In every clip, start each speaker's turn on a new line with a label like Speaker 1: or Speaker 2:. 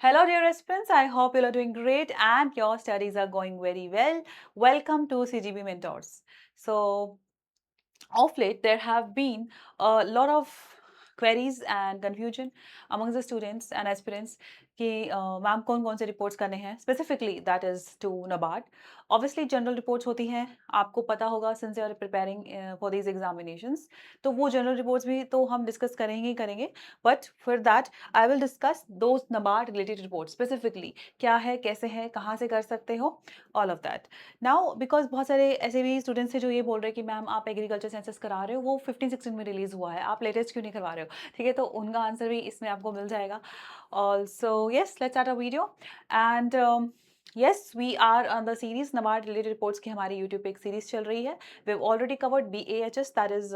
Speaker 1: Hello, dear aspirants. I hope you are doing great and your studies are going very well. Welcome to CGB Mentors. So, of late, there have been a lot of queries and confusion amongst the students and aspirants कि ma'am कौन कौन से reports करने हैं specifically that is to NABARD obviously general reports होती हैं आपको पता होगा since you are preparing for these examinations तो वो जनरल रिपोर्ट्स भी तो हम डिस्कस करेंगे ही करेंगे but for that I will discuss those NABARD related report specifically क्या है कैसे है कहाँ से कर सकते हो all of that now because बहुत सारे ऐसे भी स्टूडेंट्स हैं जो ये बोल रहे हैं कि मैम आप एग्रीकल्चर सेंसस करा रहे हो वो 15-16 में रिलीज हुआ है आप लेटेस्ट क्यों नहीं करवा रहे हो ठीक है तो उनका आंसर भी इसमें आपको मिल जाएगा also yes let's start a video and yes we are on the series NABARD related reports की हमारी YouTube पे एक सीरीज चल रही है we've already covered BAHS that is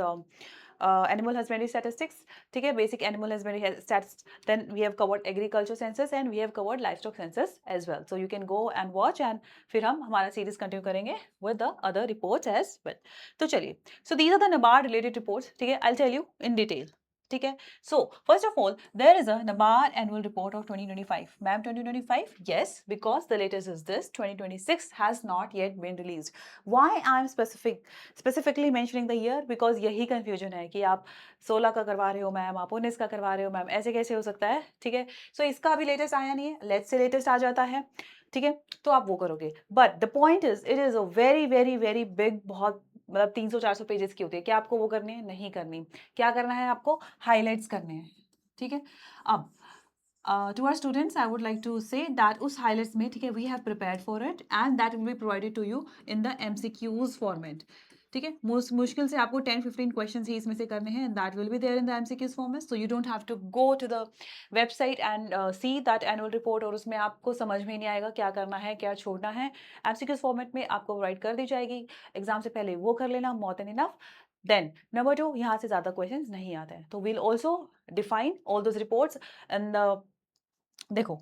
Speaker 1: animal husbandry statistics ठीक है basic animal husbandry stats then we have covered agriculture census and we have covered livestock census as well so you can go and watch and फिर हम हमारा series continue करेंगे with the other reports as well तो चलिए so these are the NABARD related reports ठीक है I'll tell you in detail ठीक है so first of all there is a NABARD annual report of 2025 ma'am 2025 yes because the latest is this 2026 has not yet been released why I'm specifically mentioning the year because यही confusion है कि आप 16 का करवा रहे हो ma'am आप 19 का करवा रहे हो मैम ऐसे कैसे हो सकता है ठीक है सो इसका अभी लेटेस्ट आया नहीं है लेट्स से लेटेस्ट आ जाता है ठीक है तो आप वो करोगे but the point is it is a very very very big बहुत मतलब 300-400 पेजेस की होती है क्या आपको वो करनी है नहीं करनी क्या करना है आपको हाइलाइट्स करने हैं ठीक है अब to our students I would like to say that उस highlights में ठीक है we have prepared for it and that will be provided to you in the MCQs format ठीक है मुश्किल से आपको 10-15 क्वेश्चंस ही इसमें से करने हैं that will be there in the MCQs format so you don't have to go to the website and see that annual report और उसमें आपको समझ में नहीं आएगा क्या करना है क्या छोड़ना है एमसीक्यूज फॉर्मेट में आपको प्रोवाइड कर दी जाएगी एग्जाम से पहले वो कर लेना more than enough then number 2 यहाँ से ज़्यादा क्वेश्चंस नहीं आते हैं तो will also define all those reports and देखो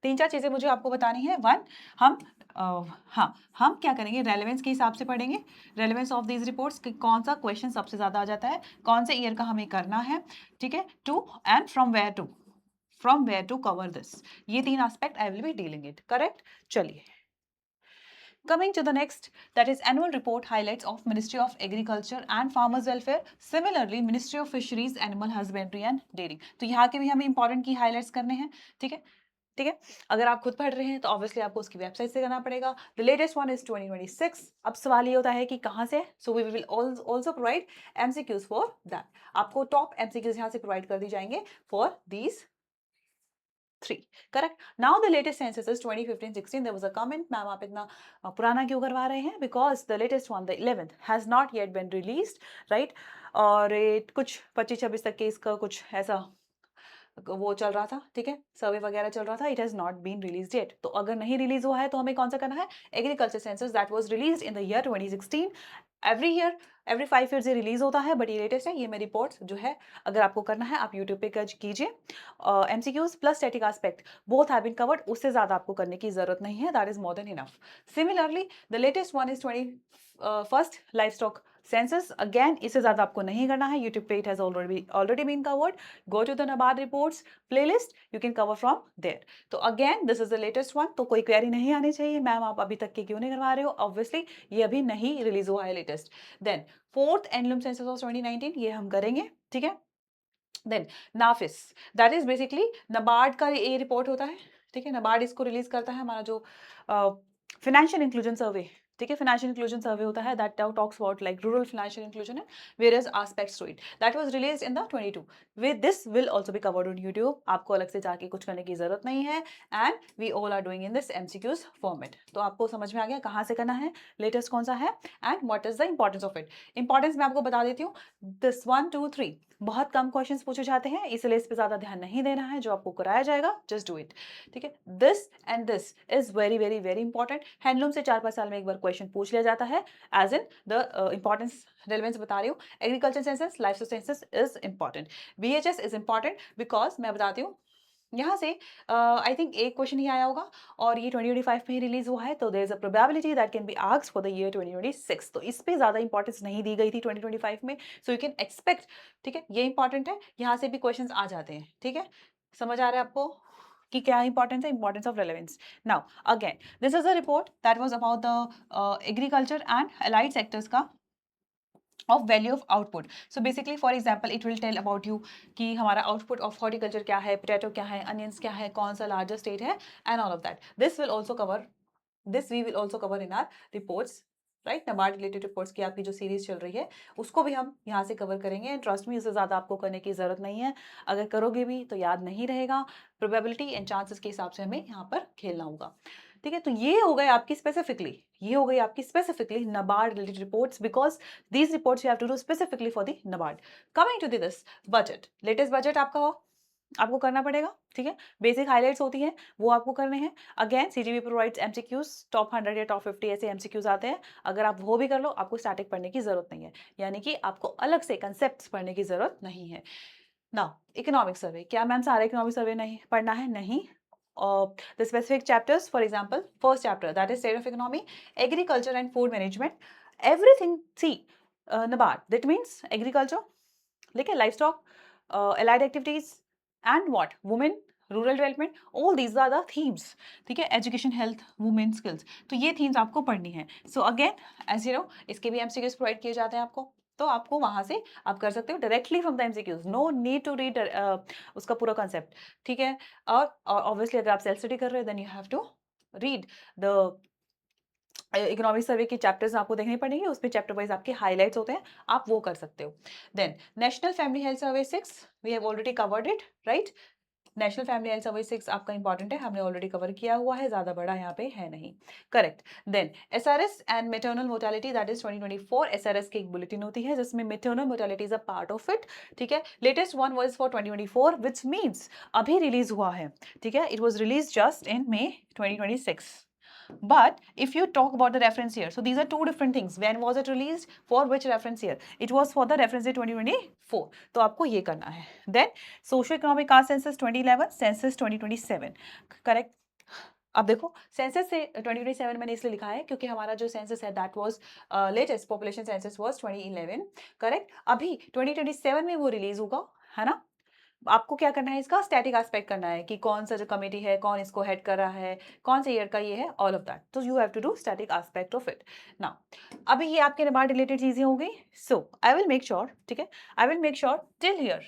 Speaker 1: 3-4 चीज़ें मुझे आपको बतानी है वन हम हाँ हम क्या करेंगे रेलेवेंस के हिसाब से पढ़ेंगे रेलेवेंस ऑफ दीज रिपोर्ट्स कि कौन सा क्वेश्चन सबसे ज़्यादा आ जाता है कौन से ईयर का हमें करना है ठीक है to and from where to cover this ये 3 aspect I will be dealing it correct चलिए Coming to the next, that is annual report highlights of Ministry of Agriculture and Farmers Welfare. Similarly, Ministry of Fisheries, Animal Husbandry and Dairy. तो यहाँ के भी हमें important की highlights करने हैं, ठीक है? ठीक है अगर आप खुद पढ़ रहे हैं तो ऑब्वियसली आपको उसकी वेबसाइट से करना पड़ेगा द लेटेस्ट वन इज 2026 अब सवाल ये होता है कि कहाँ से so we will also provide MCQs for that आपको टॉप एमसीक्यूज यहाँ से प्रोवाइड कर दी जाएंगे for these 3 correct now the latest census is 2015-16 there was a comment ma'am आप इतना पुराना क्यों करवा रहे हैं because the latest one the 11th has not yet been released right और कुछ 25-26 तक के इसका कुछ ऐसा वो चल रहा था ठीक है सर्वे वगैरह चल रहा था it has not been release yet तो अगर नहीं रिलीज हुआ है तो हमें कौन सा करना है agriculture census that was released in the year 2016 year every 5 year से रिलीज होता है बट ये लेटेस्ट है ये मेरी रिपोर्ट जो है अगर आपको करना है आप यूट्यूब पे कीजिए MCQs plus static aspect both have been covered उससे ज़्यादा आपको करने की जरूरत नहीं है that is more than enough similarly the latest one is 21st livestock census again इससे ज़्यादा आपको नहीं करना है यूट्यूब पे it has already been covered go to the NABARD reports playlist you can cover from there तो again this is the latest one तो कोई क्वेरी नहीं आनी चाहिए मैम आप अभी तक के क्यों नहीं करवा रहे हो ऑब्वियसली ये अभी नहीं रिलीज हुआ है latest then fourth annual census of 2019 ये हम करेंगे ठीक है then NAFIS that is basically NABARD का ये रिपोर्ट होता है ठीक है नबार्ड इसको रिलीज करता है हमारा जो फाइनेंशियल इंक्लूजन सर्वे ठीक है फाइनेंशियल इंक्लूजन सर्वे होता है that talks about like rural financial inclusion and various aspects to it that was released in the 22 with this will also be covered on YouTube आपको अलग से जाके कुछ करने की जरूरत नहीं है and we all are doing in this MCQs format तो आपको समझ में आ गया कहाँ से करना है लेटेस्ट कौन सा है and what is the importance of it importance मैं आपको बता देती हूँ दिस 1 2 3 बहुत कम क्वेश्चंस पूछे जाते हैं इसलिए इस पे ज्यादा ध्यान नहीं देना है जो आपको कराया जाएगा जस्ट डू इट ठीक है this and this is very very very important handloom से 4-5 साल में एक बार क्वेश्चन पूछ लिया जाता है as in the importance relevance बता रही हूँ agriculture census life census is important BHS is important because मैं बताती हूँ यहाँ से आई थिंक एक क्वेश्चन ही आया होगा और ये 2025 में ही रिलीज हुआ है तो there is a probability that can be asked for the year 2026 तो इस पे ज़्यादा इंपॉर्टेंस नहीं दी गई थी 2025 में सो यू कैन एक्सपेक्ट ठीक है ये इंपॉर्टेंट है यहाँ से भी क्वेश्चंस आ जाते हैं ठीक है समझ आ रहा है आपको कि क्या इंपॉर्टेंस है, importance of relevance. Now again this is a report that was about the agriculture and allied sectors का of value of output. So basically for example it will tell about you कि हमारा output of horticulture क्या है, potato क्या है, onions क्या है, कौन सा larger state है, and all of that. This we will also cover in our reports, right. NABARD related reports की आपकी जो सीरीज चल रही है उसको भी हम यहाँ से कवर करेंगे. एंड ट्रस्ट मी, इससे ज़्यादा आपको करने की ज़रूरत नहीं है. अगर करोगे भी तो याद नहीं रहेगा. प्रोबेबिलिटी एंड चांसेस के हिसाब से हमें यहाँ पर खेलना होगा. ठीक है, तो ये हो गए आपकी specifically NABARD related reports, because these reports you have to do specifically for the NABARD. Coming to this budget, latest budget आपको करना पड़ेगा. ठीक है, बेसिक हाइलाइट्स होती हैं वो आपको करने हैं. अगेन सीजीबी प्रोवाइड्स एमसीक्यूज, टॉप 100 या टॉप 50 ऐसे एमसीक्यूज आते हैं. अगर आप वो भी कर लो, आपको स्टैटिक पढ़ने की जरूरत नहीं है, यानी कि आपको अलग से कंसेप्ट पढ़ने की जरूरत नहीं है. नाउ इकोनॉमिक सर्वे, क्या मैम सारा इकोनॉमिक सर्वे नहीं पढ़ना है? नहीं. The specific chapters, for example, first chapter that is state of economy, agriculture and food management, everything. See, NABARD, that means agriculture, like livestock, allied activities, and what? Women, rural development, all these are the themes. ठीक है, education, health, women skills, तो ये themes आपको पढ़नी है. So again as you know इसके भी MCQs provide किए जाते हैं आपको, तो आपको वहां से आप कर सकते हो directly from the MCQs. No need to read उसका पूरा कॉन्सेप्ट. ठीक है, और ऑब्वियसली अगर आप सेल्फ स्टडी कर रहे हो then you have to read the economic survey के चैप्टर्स आपको देखने पड़ेंगे, उसमें चैप्टर वाइज आपके हाइलाइट्स होते हैं, आप वो कर सकते हो. Then national family health survey 6, we have already covered it, right. National family health survey 6 आपका इंपॉर्टेंट है, हमने ऑलरेडी कवर किया हुआ है, ज्यादा बड़ा यहाँ पे है नहीं. Correct. Then SRS and maternal mortality, that is 2024. SRS की एक बुलेटिन होती है जिसमें maternal mortality is a part of it. ठीक है, latest one was for 2024 which means अभी रिलीज हुआ है. ठीक है, it was release just in May 2026. But if you talk about the reference year, so these are two different things. When was it released? For which reference year? It was for the reference year 2024. तो आपको ये करना है. Then socio-economic caste census 2011, census 2027. Correct? अब देखो census से 2027 मैंने इसलिए लिखा है क्योंकि हमारा जो सेंसस है that was latest population census was 2011. Correct. अभी 2027 में वो रिलीज होगा, है ना. आपको क्या करना है, इसका स्टैटिक एस्पेक्ट करना है कि कौन सा जो कमेटी है, कौन इसको हेड कर रहा है, कौन से ईयर का ये है, ऑल ऑफ दैट. तो you have to do static aspect of it. Now अभी ये आपके नाबार्ड रिलेटेड चीजें हो गई. So I will make sure, ठीक है, I will make sure till here.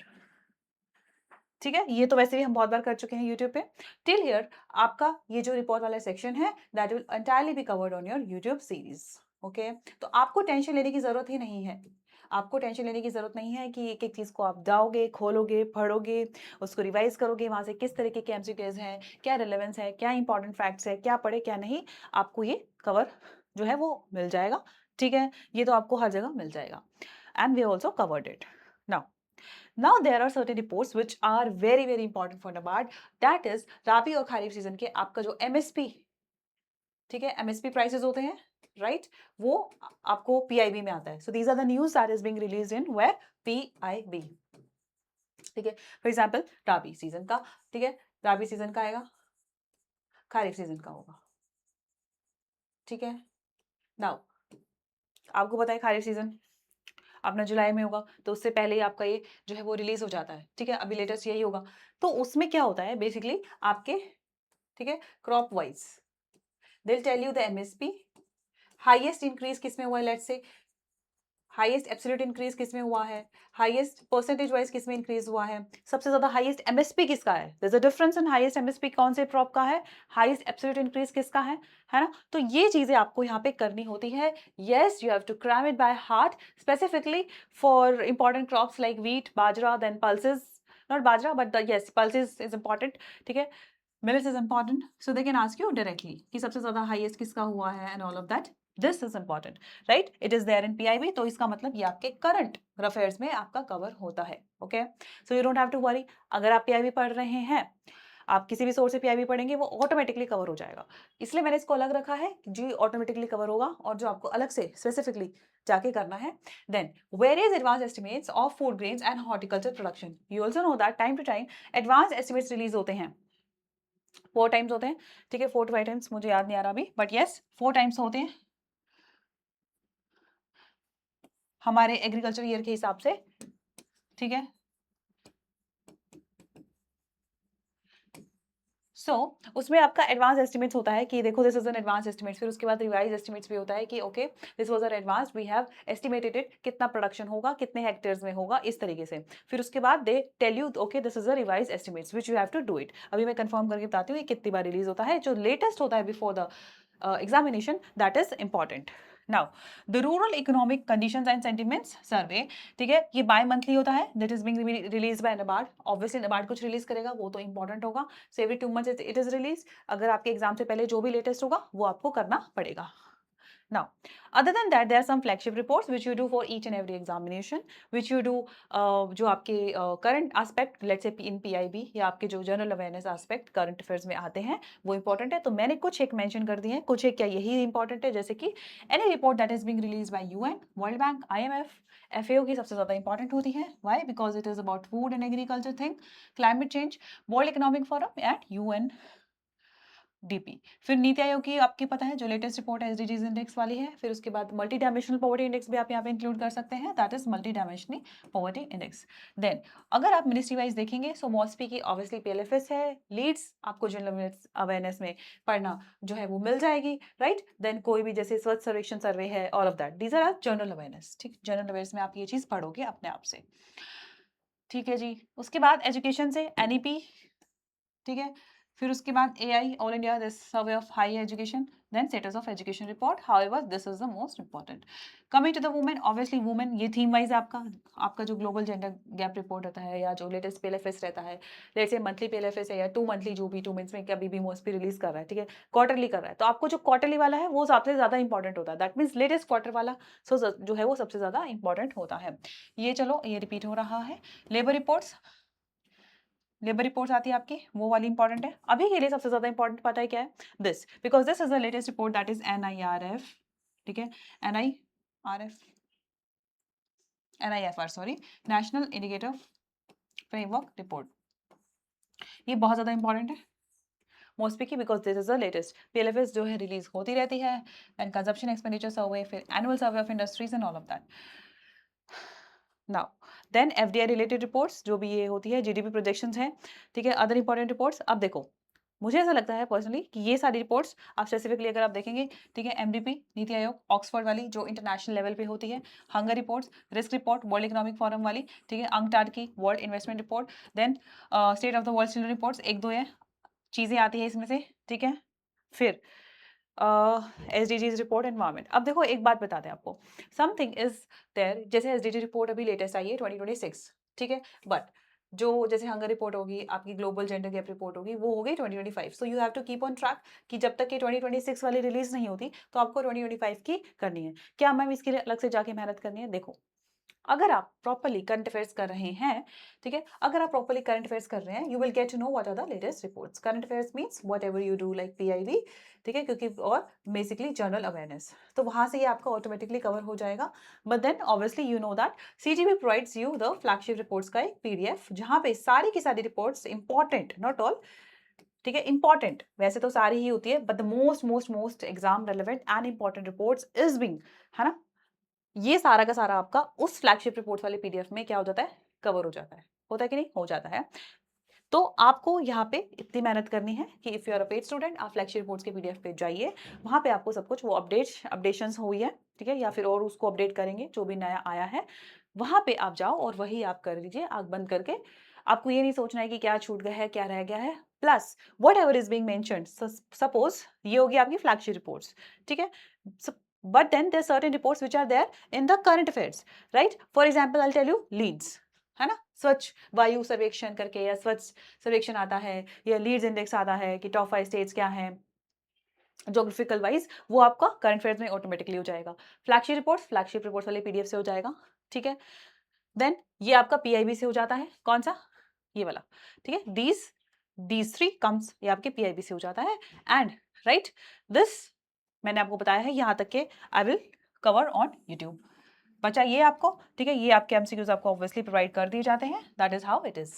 Speaker 1: ठीक है, ये तो वैसे भी हम बहुत बार कर चुके हैं यूट्यूब पे. टिल हियर आपका ये जो रिपोर्ट वाला सेक्शन है that will entirely B covered on your YouTube series. Okay, तो आपको टेंशन लेने की जरूरत ही नहीं है. आपको टेंशन लेने की जरूरत नहीं है कि एक एक चीज को आप जाओगे, खोलोगे, पढ़ोगे, उसको रिवाइज करोगे, वहां से किस तरीके के एमसीक्यूज हैं, क्या रिलेवेंस है, क्या इंपॉर्टेंट फैक्ट्स है, क्या पढ़े क्या नहीं, आपको ये कवर जो है वो मिल जाएगा. ठीक है, ये तो आपको हर जगह मिल जाएगा. And we also covered it. Now there are certain reports which are very very important for NABARD. That is राबी और खरीफ सीजन के आपका जो MSP, ठीक है, MSP प्राइसेस होते हैं, राइट, वो आपको PIB में आता है. So these are the news that is being released in where PIB. ठीक है, फॉर एग्जाम्पल राबी सीजन का, ठीक है, राबी सीजन का आएगा, खरीफ सीजन का होगा. ठीक है, नाउ आपको पता है खरीफ सीजन अपना जुलाई में होगा, तो उससे पहले ही आपका ये जो है वो रिलीज हो जाता है. ठीक है, अभी लेटेस्ट यही होगा. तो उसमें क्या होता है बेसिकली आपके, ठीक है, crop wise they will tell you the MSP, highest increase किस में हुआ है, let's say highest absolute increase किस में हुआ है, हाईएस्ट परसेंटेज वाइज किस में इंक्रीज हुआ है, सबसे ज्यादा हाईएस्ट एमएसपी किसका है. There is a difference in highest MSP कौन से क्रॉप का है, हाईएस्ट एब्सोल्यूट इंक्रीज किसका है ना. तो ये चीजें आपको यहाँ पे करनी होती है. Yes, you have to cram it by heart specifically for important crops like wheat, bajra, then pulses, not bajra but yes pulses is important. ठीक है, millets is important, so they can ask you directly कि सबसे ज्यादा highest किसका हुआ है and all of that. This is important, right? It is there in PIB, तो इसका मतलब ये आपके करंट अफेयर्स में आपका कवर होता है. Okay, so you don't have to worry. अगर आप PIB पढ़ रहे हैं, आप किसी भी सोर्स से PIB पढ़ेंगे वो ऑटोमेटिकली कवर हो जाएगा. इसलिए मैंने इसको अलग रखा है, जी ऑटोमेटिकली कवर होगा, और जो आपको अलग से स्पेसिफिकली जाके करना है. Then where is advance estimates of food grains and horticulture production. You also know that time to time advance estimates release होते हैं, 4 टाइम्स होते हैं. ठीक है, 4 to 5 टाइम्स, मुझे याद नहीं आ रहा अभी, बट यस 4 टाइम्स होते हैं हमारे एग्रीकल्चर ईयर के हिसाब से. ठीक है, उसमें आपका एडवांस एस्टिमेट्स होता है कि देखो this is an advance estimate, फिर उसके बाद रिवाइज एस्टिमेट्स भी होता है कि okay this was an advance, we have estimated it, कितना प्रोडक्शन होगा, कितने हेक्टेयर्स में होगा, इस तरीके से। फिर उसके बाद they tell you okay this is a revise estimates which you have to do it. अभी मैं कंफर्म करके बताती हूँ ये कितनी बार रिलीज होता है। जो लेटेस्ट होता है before the examination, that is important. Now the rural economic conditions and sentiments survey, ठीक है, ये बाय मंथली होता है, that is being release by NABARD. Obviously NABARD कुछ रिलीज करेगा, वो तो इंपॉर्टेंट होगा। So every 2 months it is release. अगर आपके एग्जाम से पहले जो भी लेटेस्ट होगा वो आपको करना पड़ेगा। Now, other than that, there are some flagship reports which you do for each and every examination, which you do जो आपके current aspect, let's say in PIB या आपके जो general awareness aspect current affairs में आते हैं, वो important है। तो मैंने कुछ एक mention कर दिए हैं, कुछ एक क्या यही important है, जैसे कि any report that is being released by UN, World Bank, IMF, FAO की सबसे ज़्यादा important होती है। Why? Because it is about food and agriculture thing, climate change, World Economic Forum and UN DP. फिर नीति आयोग की आपकी पता है जो लेटेस्ट रिपोर्ट है एसडीजीज इंडेक्स वाली है। फिर उसके बाद मल्टी डायमेंशनल पॉवर्टी इंडेक्स भी आप यहाँ पे इंक्लूड कर सकते हैं, that is multi dimensional poverty index. Then अगर आप मिनिस्ट्री वाइज देखेंगे, सो मॉस्पी की ऑब्वियसली पीएलएफएस है, लीड्स आपको जनरल अवेयरनेस में पढ़ना जो है वो मिल जाएगी, राइट। देन कोई भी जैसे स्वच्छ सर्वेक्षण सर्वे है, all of that these are general awareness, ठीक, जनरल अवेयरनेस में आप ये चीज पढ़ोगे अपने आप से, ठीक है जी। उसके बाद एजुकेशन से एनईपी, ठीक है। फिर उसके बाद AI all India this survey of high education, then status of education report, however this is the most important. Coming to the women, obviously women ये थीम वाइज आपका आपका जो ग्लोबल जेंडर गैप रिपोर्ट रहता है या जो latest PLFS रहता है, लेट्स से मंथली पीएलएफएस है या 2 मंथली, जो भी 2 मंथ्स में कभी भी मोस्ट भी रिलीज कर रहा है, ठीक है, क्वार्टरली कर रहा है, तो आपको जो क्वार्टरली वाला है वो सबसे ज्यादा इंपॉर्टेंट होता है, दैट मीन्स लेटेस्ट क्वार्टर वाला जो है वो सबसे ज्यादा इंपॉर्टेंट होता है। ये चलो ये रिपीट हो रहा है। लेबर रिपोर्ट्स, लेबर रिपोर्ट्स आती है आपकी, वो वाली इंपॉर्टेंट है। अभी के लिए सबसे ज्यादा इंपॉर्टेंट पता है क्या है, this, because this is the latest report that is NIRF, ठीक है, NIRF, NIFR sorry, national indicator framework report. ये बहुत ज्यादा इंपॉर्टेंट है मोस्टली की, because this is the latest PLFS जो है रिलीज होती रहती है, एंड कंजप्शन एक्सपेंडिचर सर्वे, फिर annual survey of industries and all of that. Now then FDI related reports जो भी ये होती है, जीडीपी प्रोजेक्शंस हैं, ठीक है, अदर इंपॉर्टेंट रिपोर्ट्स। अब देखो मुझे ऐसा लगता है पर्सनली कि ये सारी रिपोर्ट्स आप स्पेसिफिकली अगर आप देखेंगे, ठीक है, एमडीपी नीति आयोग ऑक्सफोर्ड वाली जो इंटरनेशनल लेवल पे होती है, hunger reports, risk report world economic forum वाली, ठीक है, अंकटाड की world investment report, then state of the world children reports, एक दो है चीजें आती है इसमें से, ठीक है। फिर एसडीजीज रिपोर्ट एनवायरमेंट। अब देखो एक बात बता दें आपको, समथिंग इज देयर, जैसे एसडीजी रिपोर्ट अभी लेटेस्ट आई है 2026, ठीक है, बट जो जैसे हंगर रिपोर्ट होगी, आपकी ग्लोबल जेंडर गैप रिपोर्ट होगी, वो हो गई 2025। So you have to keep on track कि जब तक कि 2026 वाली रिलीज नहीं होती तो आपको 2025 की करनी है। क्या मैम इसके लिए अलग से जाके मेहनत करनी है? देखो अगर आप प्रॉपर्ली करंट अफेयर्स कर रहे हैं, ठीक है, अगर आप प्रॉपर्ली करंट अफेयर्स कर रहे हैं, you will get to know what are the latest reports. Current affairs means whatever you do like PIB, ठीक है, क्योंकि और बेसिकली जनरल अवेयरनेस, तो वहां से ये आपका ऑटोमेटिकली कवर हो जाएगा। But then obviously you know that CGB provides you the flagship reports का एक पीडीएफ, जहां पे सारी की सारी रिपोर्ट्स इंपॉर्टेंट, नॉट ऑल, ठीक है, इंपॉर्टेंट वैसे तो सारी ही होती है, but the most most most exam relevant and important reports is being, है ना, ये सारा का सारा आपका उस फ्लैगशिप रिपोर्ट्स वाले पीडीएफ में क्या हो जाता है, कवर हो जाता है। होता है कि नहीं? हो जाता है। तो आपको यहाँ पे इतनी मेहनत करनी है कि if you are a paid student, आप फ्लैगशिप रिपोर्ट्स के पीडीएफ पे जाइए, वहां पे आपको सब कुछ वो अपडेशंस हुई है, ठीक है, या फिर और उसको अपडेट करेंगे जो भी नया आया है, वहां पे आप जाओ और वही आप कर लीजिए आंख बंद करके। आपको ये नहीं सोचना है कि क्या छूट गया है, क्या रह गया है। Plus what ever is being mentioned, suppose ये होगी आपकी फ्लैगशिप रिपोर्ट्स, ठीक है, but then there are certain reports which are there in the current affairs, right? For example, I'll tell you leads, है ना, स्वच्छ वायु सर्वेक्षण करके या स्वच्छ सर्वेक्षण आता है, या लीड्स इंडेक्स आता है कि टॉप 5 स्टेट्स क्या हैं जोग्राफिकल वाइज, वो आपका करंट अफेयर्स में ऑटोमेटिकली हो जाएगा। फ्लैगशिप रिपोर्ट्स वाले पीडीएफ से हो जाएगा, ठीक है। देन ये आपका पीआईबी से हो जाता है, कौन सा, ये वाला, ठीक है, दीज थ्री कम्स, ये आपके पीआईबी से हो जाता है। एंड राइट दिस मैंने आपको बताया है यहाँ तक के I will cover on YouTube. बचा ये आपको, ठीक है, ये आपके एमसीक्यूज आपको ऑब्वियसली प्रोवाइड कर दिए जाते हैं, that is how it is.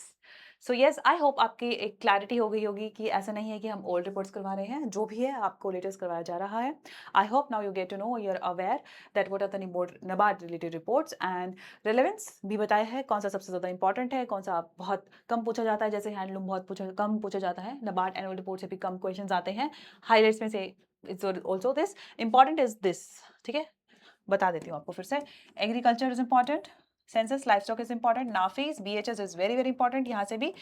Speaker 1: So yes, I hope आपकी एक क्लैरिटी हो गई होगी कि ऐसा नहीं है कि हम ओल्ड रिपोर्ट्स करवा रहे हैं, जो भी है आपको लेटेस्ट करवाया जा रहा है। I hope now you get to know, you are aware that what are the NABARD related reports and relevance भी बताया है, कौन सा सबसे ज़्यादा इंपॉर्टेंट है, कौन सा बहुत कम पूछा जाता है, जैसे हैंडलूम बहुत कम पूछा जाता है, नबार्ड एनुअल रिपोर्ट से भी कम क्वेश्चन आते हैं। हाईलाइट्स में से it's also this important is this, ठीक है, बता देती हूँ आपको फिर से। Agriculture is important, census livestock is important, NAFIS BHS is very very important, यहाँ से भी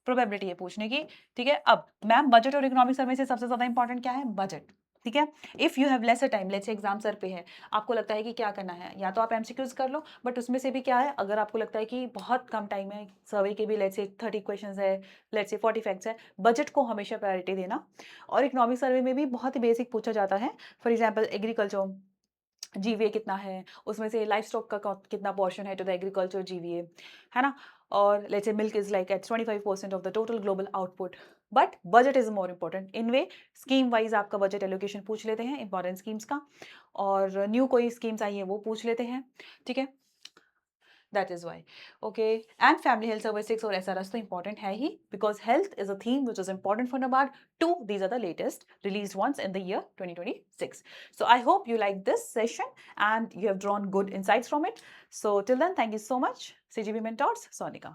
Speaker 1: प्रोबेबिलिटी है पूछने की, ठीक है। अब मैम बजट और इकोनॉमिक सर्वे से सबसे ज्यादा इंपॉर्टेंट क्या है? बजट, ठीक है। If you have lesser time, let's say exam sir पे है, आपको लगता है कि क्या करना है, या तो आप एमसीक्यूज कर लो, बट उसमें से भी क्या है, अगर आपको लगता है कि बहुत कम टाइम है, सर्वे के भी लेट्स से 30 क्वेश्चंस है, लेट्स से 40 फैक्ट्स है, बजट को हमेशा प्रायोरिटी देना। और इकोनॉमिक सर्वे में भी बहुत ही बेसिक पूछा जाता है, फॉर एग्जाम्पल एग्रीकल्चर जीवीए कितना है, उसमें से लाइफ स्टॉक का कितना पोर्शन है टू द एग्रीकल्चर जीवीए, है ना। और let's say milk is like at 25% of the total global output, but budget is more important. In way scheme wise आपका बजट एलोकेशन पूछ लेते हैं, इंपॉर्टेंट स्कीम्स का, और न्यू कोई स्कीम्स आई है वो पूछ लेते हैं, ठीक है। That is why. Okay. And Family Health Survey 6 or SRS तो important है ही, because health is a theme which is important for NABARD. Two, these are the latest released ones in the year 2026. So I hope you like this session and you have drawn good insights from it. So till then, thank you so much. CGB Mentors, Sonika.